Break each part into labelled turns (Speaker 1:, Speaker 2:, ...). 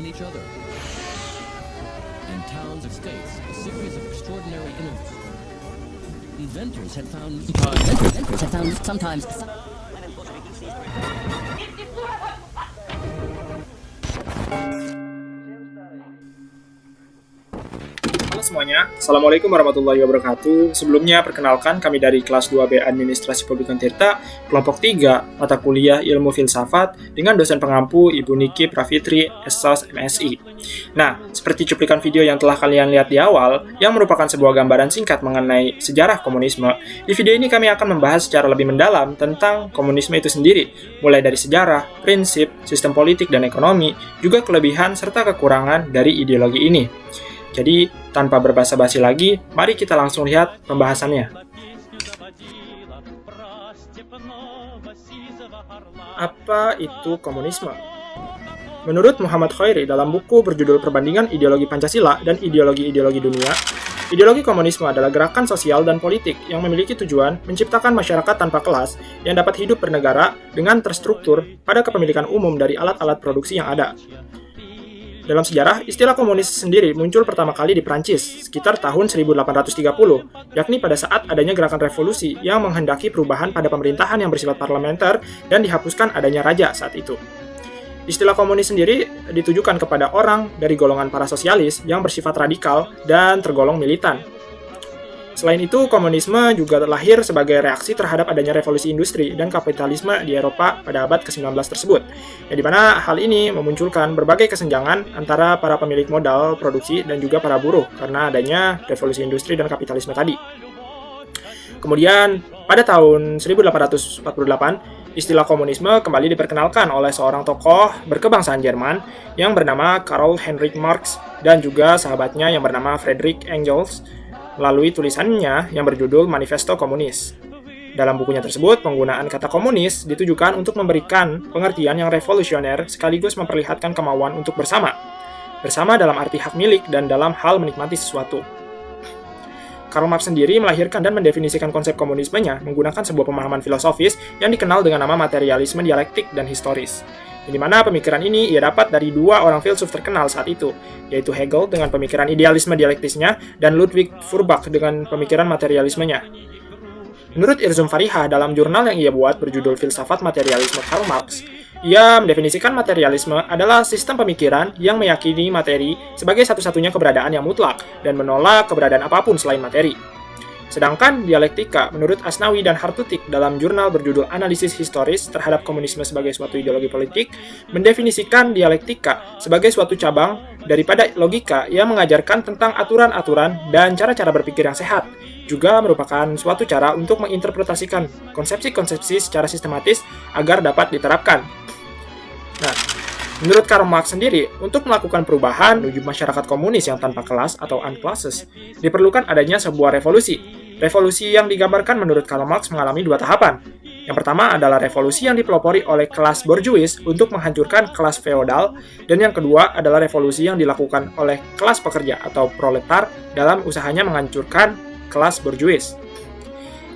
Speaker 1: each other. In towns or states, a series of extraordinary inventors had found sometimes.
Speaker 2: Halo semuanya, Assalamualaikum warahmatullahi wabarakatuh. Sebelumnya, perkenalkan kami dari kelas 2B Administrasi Publik Tirta, kelompok 3, mata kuliah Ilmu Filsafat, dengan dosen pengampu Ibu Niki Pravitri, SOS MSI. Nah, seperti cuplikan video yang telah kalian lihat di awal, yang merupakan sebuah gambaran singkat mengenai sejarah komunisme, di video ini kami akan membahas secara lebih mendalam tentang komunisme itu sendiri, mulai dari sejarah, prinsip, sistem politik dan ekonomi, juga kelebihan serta kekurangan dari ideologi ini. Jadi, tanpa berbasa-basi lagi, mari kita langsung lihat pembahasannya. Apa itu komunisme? Menurut Muhammad Khairi dalam buku berjudul Perbandingan Ideologi Pancasila dan Ideologi-Ideologi Dunia, ideologi komunisme adalah gerakan sosial dan politik yang memiliki tujuan menciptakan masyarakat tanpa kelas yang dapat hidup bernegara dengan terstruktur pada kepemilikan umum dari alat-alat produksi yang ada. Dalam sejarah, istilah komunis sendiri muncul pertama kali di Prancis sekitar tahun 1830, yakni pada saat adanya gerakan revolusi yang menghendaki perubahan pada pemerintahan yang bersifat parlementer dan dihapuskan adanya raja saat itu. Istilah komunis sendiri ditujukan kepada orang dari golongan para sosialis yang bersifat radikal dan tergolong militan. Selain itu, komunisme juga lahir sebagai reaksi terhadap adanya revolusi industri dan kapitalisme di Eropa pada abad ke-19 tersebut, di mana hal ini memunculkan berbagai kesenjangan antara para pemilik modal produksi dan juga para buruh karena adanya revolusi industri dan kapitalisme tadi. Kemudian, pada tahun 1848, istilah komunisme kembali diperkenalkan oleh seorang tokoh berkebangsaan Jerman yang bernama Karl Heinrich Marx dan juga sahabatnya yang bernama Friedrich Engels, melalui tulisannya yang berjudul Manifesto Komunis. Dalam bukunya tersebut, penggunaan kata komunis ditujukan untuk memberikan pengertian yang revolusioner sekaligus memperlihatkan kemauan untuk bersama dalam arti hak milik dan dalam hal menikmati sesuatu. Karl Marx sendiri melahirkan dan mendefinisikan konsep komunismenya menggunakan sebuah pemahaman filosofis yang dikenal dengan nama materialisme dialektik dan historis, di mana pemikiran ini ia dapat dari dua orang filsuf terkenal saat itu, yaitu Hegel dengan pemikiran idealisme dialektisnya dan Ludwig Feuerbach dengan pemikiran materialismenya. Menurut Irzum Fariha dalam jurnal yang ia buat berjudul Filsafat Materialisme Karl Marx, ia mendefinisikan materialisme adalah sistem pemikiran yang meyakini materi sebagai satu-satunya keberadaan yang mutlak dan menolak keberadaan apapun selain materi. Sedangkan dialektika, menurut Asnawi dan Hartutik dalam jurnal berjudul Analisis Historis terhadap Komunisme sebagai suatu ideologi politik, mendefinisikan dialektika sebagai suatu cabang daripada logika yang mengajarkan tentang aturan-aturan dan cara-cara berpikir yang sehat, juga merupakan suatu cara untuk menginterpretasikan konsepsi-konsepsi secara sistematis agar dapat diterapkan. Nah, menurut Karl Marx sendiri, untuk melakukan perubahan menuju masyarakat komunis yang tanpa kelas atau unclasses, diperlukan adanya sebuah revolusi. Revolusi yang digambarkan menurut Karl Marx mengalami dua tahapan. Yang pertama adalah revolusi yang dipelopori oleh kelas borjuis untuk menghancurkan kelas feodal, dan yang kedua adalah revolusi yang dilakukan oleh kelas pekerja atau proletar dalam usahanya menghancurkan kelas borjuis.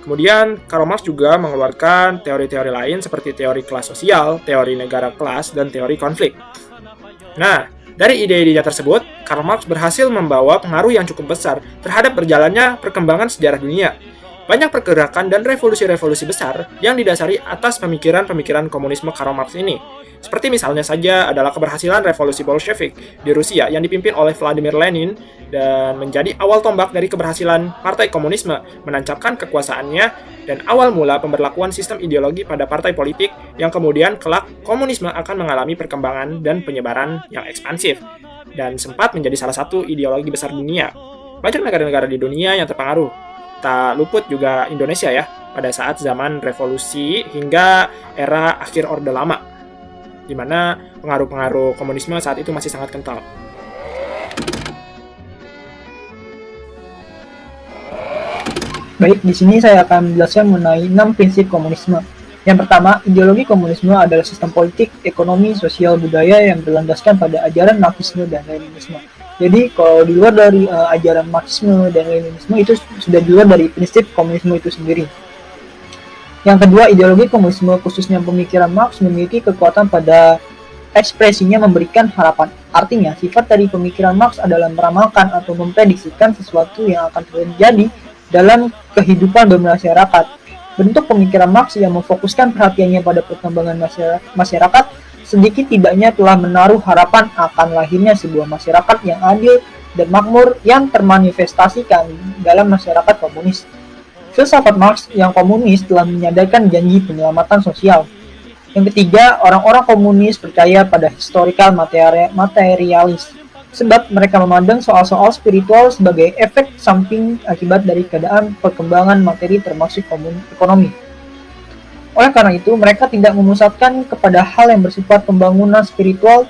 Speaker 2: Kemudian, Karl Marx juga mengeluarkan teori-teori lain seperti teori kelas sosial, teori negara kelas, dan teori konflik. Nah, dari ide-idenya tersebut, Karl Marx berhasil membawa pengaruh yang cukup besar terhadap berjalannya perkembangan sejarah dunia. Banyak pergerakan dan revolusi-revolusi besar yang didasari atas pemikiran-pemikiran komunisme Karl Marx ini. Seperti misalnya saja adalah keberhasilan revolusi Bolshevik di Rusia yang dipimpin oleh Vladimir Lenin dan menjadi awal tombak dari keberhasilan Partai Komunisme menancapkan kekuasaannya dan awal mula pemberlakuan sistem ideologi pada partai politik yang kemudian kelak komunisme akan mengalami perkembangan dan penyebaran yang ekspansif dan sempat menjadi salah satu ideologi besar dunia. Banyak negara-negara di dunia yang terpengaruh. Tak luput juga Indonesia ya, pada saat zaman revolusi hingga era akhir Orde Lama, di mana pengaruh-pengaruh komunisme saat itu masih sangat kental.
Speaker 3: Baik, di sini saya akan menjelaskan mengenai 6 prinsip komunisme. Yang pertama, ideologi komunisme adalah sistem politik, ekonomi, sosial, budaya yang berlandaskan pada ajaran Marxisme dan Leninisme. Jadi, kalau di luar dari ajaran Marxisme dan Leninisme itu sudah di luar dari prinsip komunisme itu sendiri. Yang kedua, ideologi komunisme khususnya pemikiran Marx memiliki kekuatan pada ekspresinya memberikan harapan. Artinya, sifat dari pemikiran Marx adalah meramalkan atau memprediksikan sesuatu yang akan terjadi dalam kehidupan bermasyarakat. Bentuk pemikiran Marx yang memfokuskan perhatiannya pada perkembangan masyarakat sedikit tidaknya telah menaruh harapan akan lahirnya sebuah masyarakat yang adil dan makmur yang termanifestasikan dalam masyarakat komunis. Filsafat Marx yang komunis telah menyadarkan janji penyelamatan sosial. Yang ketiga, orang-orang komunis percaya pada historical materialis, sebab mereka memandang soal-soal spiritual sebagai efek samping akibat dari keadaan perkembangan materi termasuk ekonomi. Oleh karena itu, mereka tidak memusatkan kepada hal yang bersifat pembangunan spiritual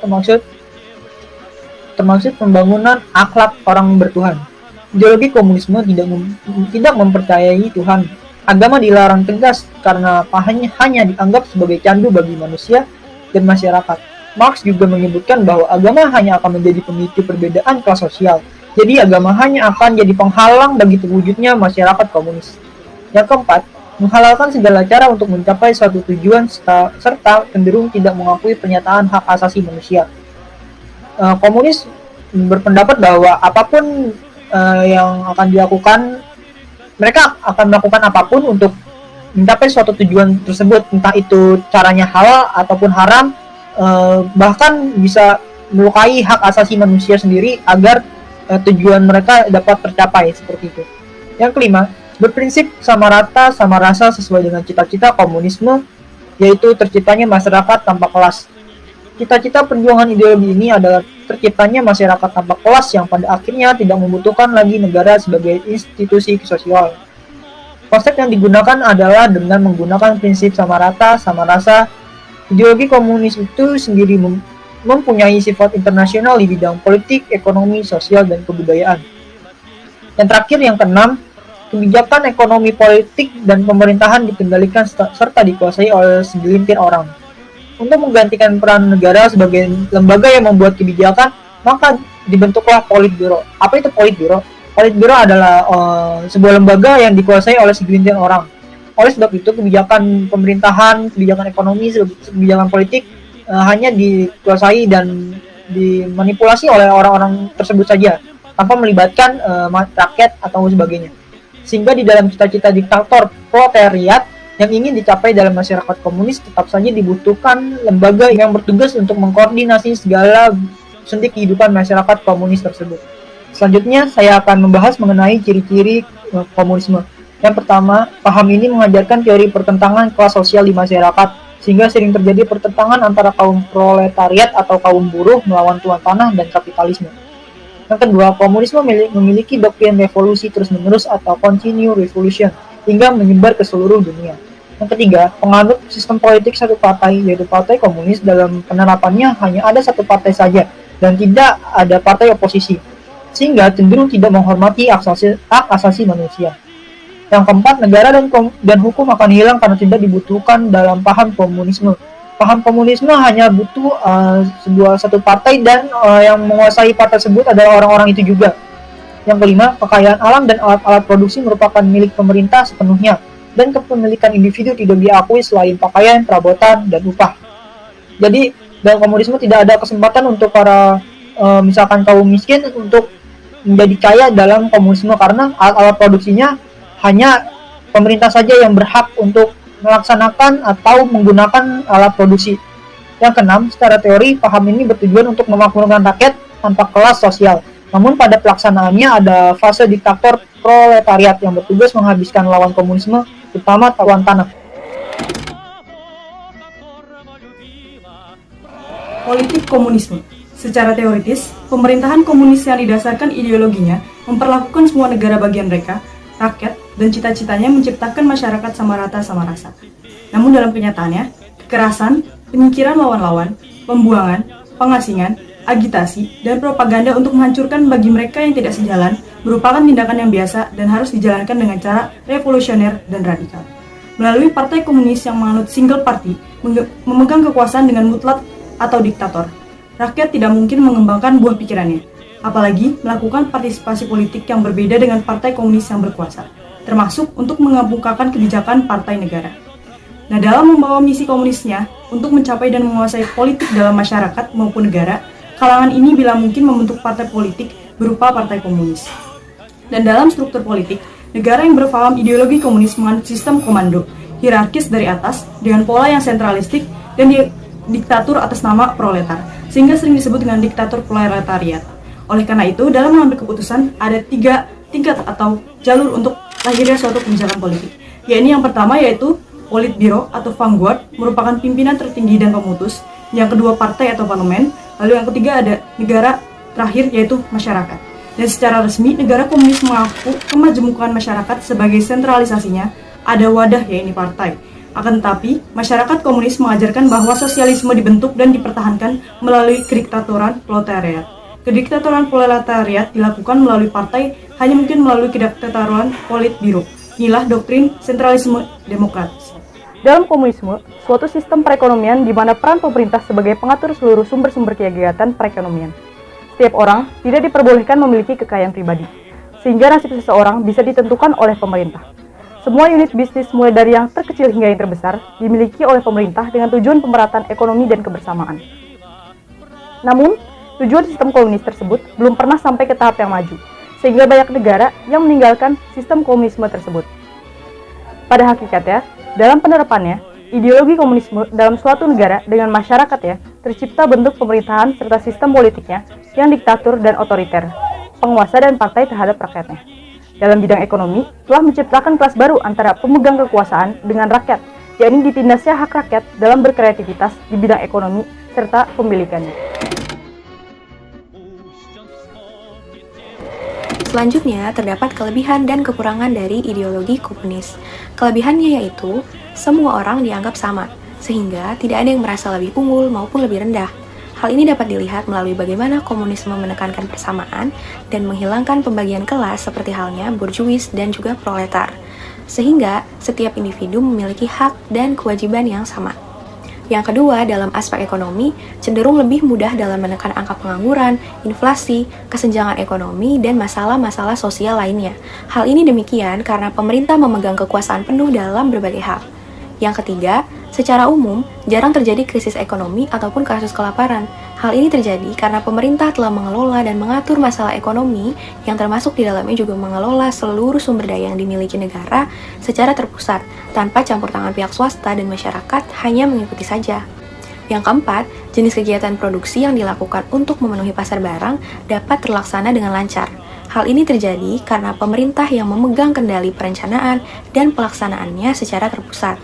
Speaker 3: termasuk pembangunan akhlak orang bertuhan. Ideologi komunisme tidak mempercayai Tuhan. Agama dilarang tegas karena hanya dianggap sebagai candu bagi manusia dan masyarakat. Marx juga menyebutkan bahwa agama hanya akan menjadi pemicu perbedaan kelas sosial. Jadi agama hanya akan jadi penghalang bagi terwujudnya masyarakat komunis. Yang keempat, menghalalkan segala cara untuk mencapai suatu tujuan serta cenderung tidak mengakui pernyataan hak asasi manusia. Komunis berpendapat bahwa apapun yang akan dilakukan, mereka akan melakukan apapun untuk mencapai suatu tujuan tersebut, entah itu caranya halal ataupun haram, bahkan bisa melukai hak asasi manusia sendiri agar tujuan mereka dapat tercapai seperti itu. Yang kelima, berprinsip sama rata sama rasa sesuai dengan cita-cita komunisme, yaitu terciptanya masyarakat tanpa kelas. Cita-cita perjuangan ideologi ini adalah terciptanya masyarakat tanpa kelas yang pada akhirnya tidak membutuhkan lagi negara sebagai institusi sosial. Konsep yang digunakan adalah dengan menggunakan prinsip sama rata, sama rasa. Ideologi komunis itu sendiri mempunyai sifat internasional di bidang politik, ekonomi, sosial, dan kebudayaan. Yang terakhir, yang keenam, kebijakan ekonomi, politik, dan pemerintahan dikendalikan serta dikuasai oleh segelintir orang. Untuk menggantikan peran negara sebagai lembaga yang membuat kebijakan, maka dibentuklah Politburo. Apa itu Politburo? Politburo adalah sebuah lembaga yang dikuasai oleh segelintir orang. Oleh sebab itu, kebijakan pemerintahan, kebijakan ekonomi, kebijakan politik hanya dikuasai dan dimanipulasi oleh orang-orang tersebut saja, tanpa melibatkan rakyat atau sebagainya. Sehingga di dalam cita-cita diktator proletariat yang ingin dicapai dalam masyarakat komunis, tetap saja dibutuhkan lembaga yang bertugas untuk mengkoordinasi segala sendi kehidupan masyarakat komunis tersebut. Selanjutnya, saya akan membahas mengenai ciri-ciri komunisme. Yang pertama, paham ini mengajarkan teori pertentangan kelas sosial di masyarakat, sehingga sering terjadi pertentangan antara kaum proletariat atau kaum buruh melawan tuan tanah dan kapitalisme. Yang kedua, komunisme memiliki doktrin revolusi terus-menerus atau continue revolution, hingga menyebar ke seluruh dunia. Yang ketiga, penganut sistem politik satu partai, yaitu Partai Komunis. Dalam penerapannya hanya ada satu partai saja dan tidak ada partai oposisi, sehingga cenderung tidak menghormati hak asasi manusia. Yang keempat, negara dan hukum akan hilang karena tidak dibutuhkan dalam paham komunisme. Paham komunisme hanya butuh satu partai dan yang menguasai partai tersebut adalah orang-orang itu juga. Yang kelima, kekayaan alam dan alat-alat produksi merupakan milik pemerintah sepenuhnya, dan kepemilikan individu tidak diakui selain pakaian, perabotan, dan upah. Jadi, dalam komunisme tidak ada kesempatan untuk para misalkan kaum miskin untuk menjadi kaya dalam komunisme, karena alat-alat produksinya hanya pemerintah saja yang berhak untuk melaksanakan atau menggunakan alat produksi. Yang keenam, secara teori, paham ini bertujuan untuk memakmurkan rakyat tanpa kelas sosial. Namun pada pelaksanaannya ada fase diktator proletariat yang bertugas menghabiskan lawan komunisme, terutama tuan tanah.
Speaker 4: Politik komunisme. Secara teoritis, pemerintahan komunis yang didasarkan ideologinya memperlakukan semua negara bagian mereka, rakyat, dan cita-citanya menciptakan masyarakat sama rata sama rasa. Namun dalam kenyataannya, kekerasan, penyingkiran lawan-lawan, pembuangan, pengasingan, agitasi, dan propaganda untuk menghancurkan bagi mereka yang tidak sejalan merupakan tindakan yang biasa dan harus dijalankan dengan cara revolusioner dan radikal. Melalui partai komunis yang menganut single party, memegang kekuasaan dengan mutlak atau diktator, rakyat tidak mungkin mengembangkan buah pikirannya, apalagi melakukan partisipasi politik yang berbeda dengan partai komunis yang berkuasa, termasuk untuk mengemukakan kebijakan partai negara. Nah, dalam membawa misi komunisnya untuk mencapai dan menguasai politik dalam masyarakat maupun negara, Kalangan ini bila mungkin membentuk partai politik berupa partai komunis. Dan dalam struktur politik, negara yang berpaham ideologi komunis menganut sistem komando, hierarkis dari atas, dengan pola yang sentralistik dan diktatur atas nama proletar, sehingga sering disebut dengan diktatur proletariat. Oleh karena itu, dalam mengambil keputusan, ada 3 tingkat atau jalur untuk lahirnya suatu kebijakan politik. Yakni yang pertama yaitu Politbiro atau Vanguard, merupakan pimpinan tertinggi dan pemutus. Yang kedua partai atau parlemen. Lalu yang ketiga ada negara terakhir yaitu masyarakat. Dan secara resmi, negara komunis mengaku kemajemukan masyarakat sebagai sentralisasinya ada wadah yaitu partai. Akan tetapi, masyarakat komunis mengajarkan bahwa sosialisme dibentuk dan dipertahankan melalui kediktatoran proletariat. Kediktatoran proletariat dilakukan melalui partai, hanya mungkin melalui kediktatoran Politbiro. Inilah doktrin sentralisme demokratis.
Speaker 5: Dalam komunisme, suatu sistem perekonomian di mana peran pemerintah sebagai pengatur seluruh sumber-sumber kegiatan perekonomian. Setiap orang tidak diperbolehkan memiliki kekayaan pribadi, sehingga nasib seseorang bisa ditentukan oleh pemerintah. Semua unit bisnis mulai dari yang terkecil hingga yang terbesar dimiliki oleh pemerintah dengan tujuan pemerataan ekonomi dan kebersamaan. Namun, tujuan sistem komunis tersebut belum pernah sampai ke tahap yang maju, sehingga banyak negara yang meninggalkan sistem komunisme tersebut. Pada hakikatnya, dalam penerapannya, ideologi komunisme dalam suatu negara dengan masyarakatnya tercipta bentuk pemerintahan serta sistem politiknya yang diktator dan otoriter, penguasa dan partai terhadap rakyatnya. Dalam bidang ekonomi, telah menciptakan kelas baru antara pemegang kekuasaan dengan rakyat, yakni ditindasnya hak rakyat dalam berkreativitas di bidang ekonomi serta pemilikannya.
Speaker 6: Selanjutnya, terdapat kelebihan dan kekurangan dari ideologi komunis. Kelebihannya yaitu, semua orang dianggap sama, sehingga tidak ada yang merasa lebih unggul maupun lebih rendah. Hal ini dapat dilihat melalui bagaimana komunisme menekankan persamaan dan menghilangkan pembagian kelas seperti halnya borjuis dan juga proletar, sehingga setiap individu memiliki hak dan kewajiban yang sama. Yang kedua, dalam aspek ekonomi, cenderung lebih mudah dalam menekan angka pengangguran, inflasi, kesenjangan ekonomi, dan masalah-masalah sosial lainnya. Hal ini demikian karena pemerintah memegang kekuasaan penuh dalam berbagai hal. Yang ketiga, secara umum, jarang terjadi krisis ekonomi ataupun kasus kelaparan. Hal ini terjadi karena pemerintah telah mengelola dan mengatur masalah ekonomi yang termasuk di dalamnya juga mengelola seluruh sumber daya yang dimiliki negara secara terpusat, tanpa campur tangan pihak swasta dan masyarakat hanya mengikuti saja. Yang keempat, jenis kegiatan produksi yang dilakukan untuk memenuhi pasar barang dapat terlaksana dengan lancar. Hal ini terjadi karena pemerintah yang memegang kendali perencanaan dan pelaksanaannya secara terpusat.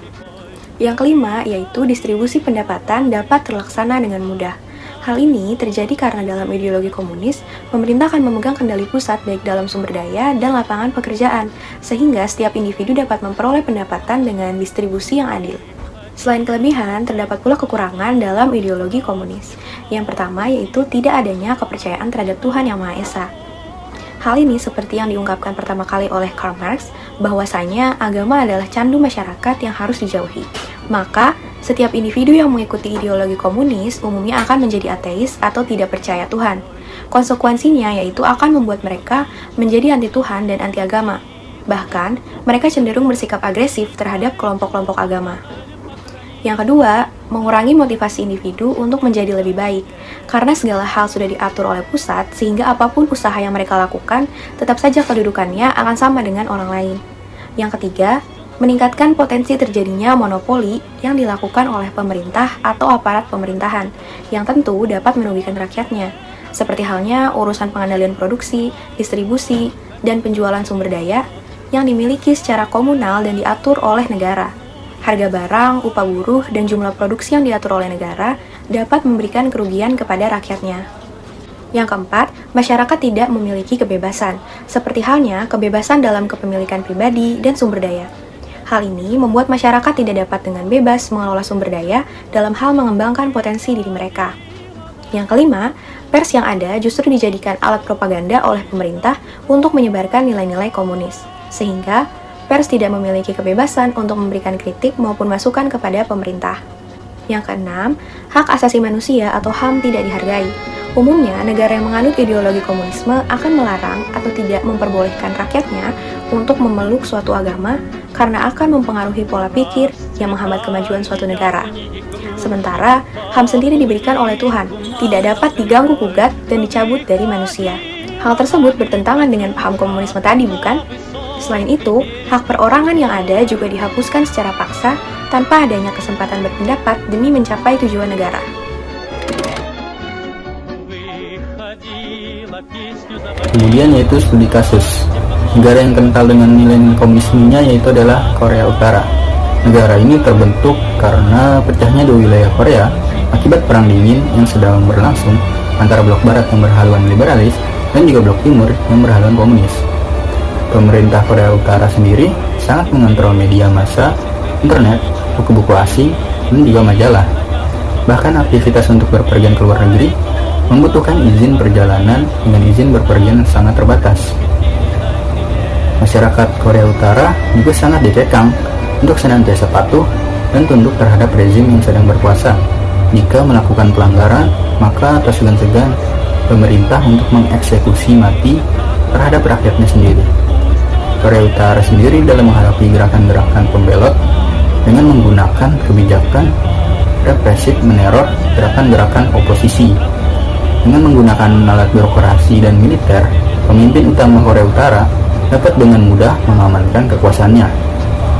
Speaker 6: Yang kelima, yaitu distribusi pendapatan dapat terlaksana dengan mudah. Hal ini terjadi karena dalam ideologi komunis, pemerintah akan memegang kendali pusat baik dalam sumber daya dan lapangan pekerjaan, sehingga setiap individu dapat memperoleh pendapatan dengan distribusi yang adil. Selain kelebihan, terdapat pula kekurangan dalam ideologi komunis. Yang pertama yaitu tidak adanya kepercayaan terhadap Tuhan Yang Maha Esa. Hal ini seperti yang diungkapkan pertama kali oleh Karl Marx, bahwasanya agama adalah candu masyarakat yang harus dijauhi. Maka, setiap individu yang mengikuti ideologi komunis umumnya akan menjadi ateis atau tidak percaya Tuhan. Konsekuensinya yaitu akan membuat mereka menjadi anti Tuhan dan anti agama. Bahkan, mereka cenderung bersikap agresif terhadap kelompok-kelompok agama. Yang kedua, mengurangi motivasi individu untuk menjadi lebih baik, karena segala hal sudah diatur oleh pusat, sehingga apapun usaha yang mereka lakukan, tetap saja kedudukannya akan sama dengan orang lain. Yang ketiga, meningkatkan potensi terjadinya monopoli yang dilakukan oleh pemerintah atau aparat pemerintahan, yang tentu dapat merugikan rakyatnya, seperti halnya urusan pengendalian produksi, distribusi, dan penjualan sumber daya yang dimiliki secara komunal dan diatur oleh negara. Harga barang, upah buruh, dan jumlah produksi yang diatur oleh negara dapat memberikan kerugian kepada rakyatnya. Yang keempat, masyarakat tidak memiliki kebebasan, seperti halnya kebebasan dalam kepemilikan pribadi dan sumber daya. Hal ini membuat masyarakat tidak dapat dengan bebas mengelola sumber daya dalam hal mengembangkan potensi diri mereka. Yang kelima, pers yang ada justru dijadikan alat propaganda oleh pemerintah untuk menyebarkan nilai-nilai komunis, sehingga pers tidak memiliki kebebasan untuk memberikan kritik maupun masukan kepada pemerintah. Yang keenam, hak asasi manusia atau HAM tidak dihargai. Umumnya, negara yang menganut ideologi komunisme akan melarang atau tidak memperbolehkan rakyatnya untuk memeluk suatu agama karena akan mempengaruhi pola pikir yang menghambat kemajuan suatu negara. Sementara, HAM sendiri diberikan oleh Tuhan, tidak dapat diganggu-gugat dan dicabut dari manusia. Hal tersebut bertentangan dengan paham komunisme tadi, bukan? Selain itu, hak perorangan yang ada juga dihapuskan secara paksa tanpa adanya kesempatan berpendapat demi mencapai tujuan negara.
Speaker 7: Kemudian yaitu studi kasus. Negara yang kental dengan nilai komunismenya yaitu adalah Korea Utara. Negara ini terbentuk karena pecahnya dua wilayah Korea akibat perang dingin yang sedang berlangsung antara blok barat yang berhaluan liberalis dan juga blok timur yang berhaluan komunis. Pemerintah Korea Utara sendiri sangat mengontrol media massa, internet, buku-buku asing, dan juga majalah. Bahkan aktivitas untuk berpergian ke luar negeri membutuhkan izin perjalanan dengan izin berpergian sangat terbatas. Masyarakat Korea Utara juga sangat dikekang untuk senantiasa patuh dan tunduk terhadap rezim yang sedang berkuasa. Jika melakukan pelanggaran, maka tak segan-segan pemerintah untuk mengeksekusi mati terhadap rakyatnya sendiri. Korea Utara sendiri dalam menghadapi gerakan-gerakan pembelot dengan menggunakan kebijakan represif meneror gerakan-gerakan oposisi. Dengan menggunakan alat birokrasi dan militer, pemimpin utama Korea Utara dapat dengan mudah mengamankan kekuasaannya,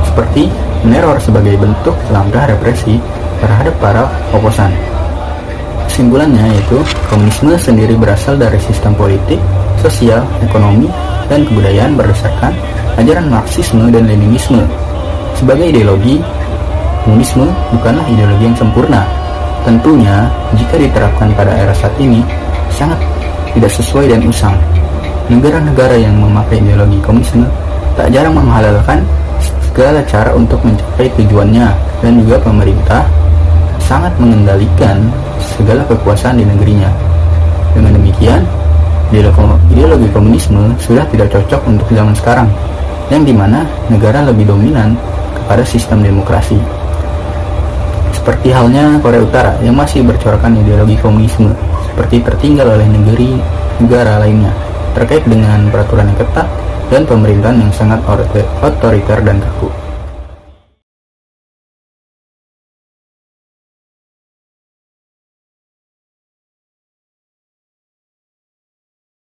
Speaker 7: seperti meneror sebagai bentuk langkah represi terhadap para oposan. Kesimpulannya yaitu, komunisme sendiri berasal dari sistem politik, sosial, ekonomi, dan kebudayaan berdasarkan ajaran Marxisme dan Leninisme. Sebagai ideologi, komunisme bukanlah ideologi yang sempurna. Tentunya, jika diterapkan pada era saat ini, sangat tidak sesuai dan usang. Negara-negara yang memakai ideologi komunisme tak jarang menghalalkan segala cara untuk mencapai tujuannya, dan juga pemerintah sangat mengendalikan segala kekuasaan di negerinya. Dengan demikian, ideologi komunisme sudah tidak cocok untuk zaman sekarang, yang dimana negara lebih dominan kepada sistem demokrasi. Seperti halnya Korea Utara yang masih bercorakkan ideologi komunisme, seperti tertinggal oleh negara lainnya, terkait dengan peraturan yang ketat dan pemerintahan yang sangat otoriter dan kaku.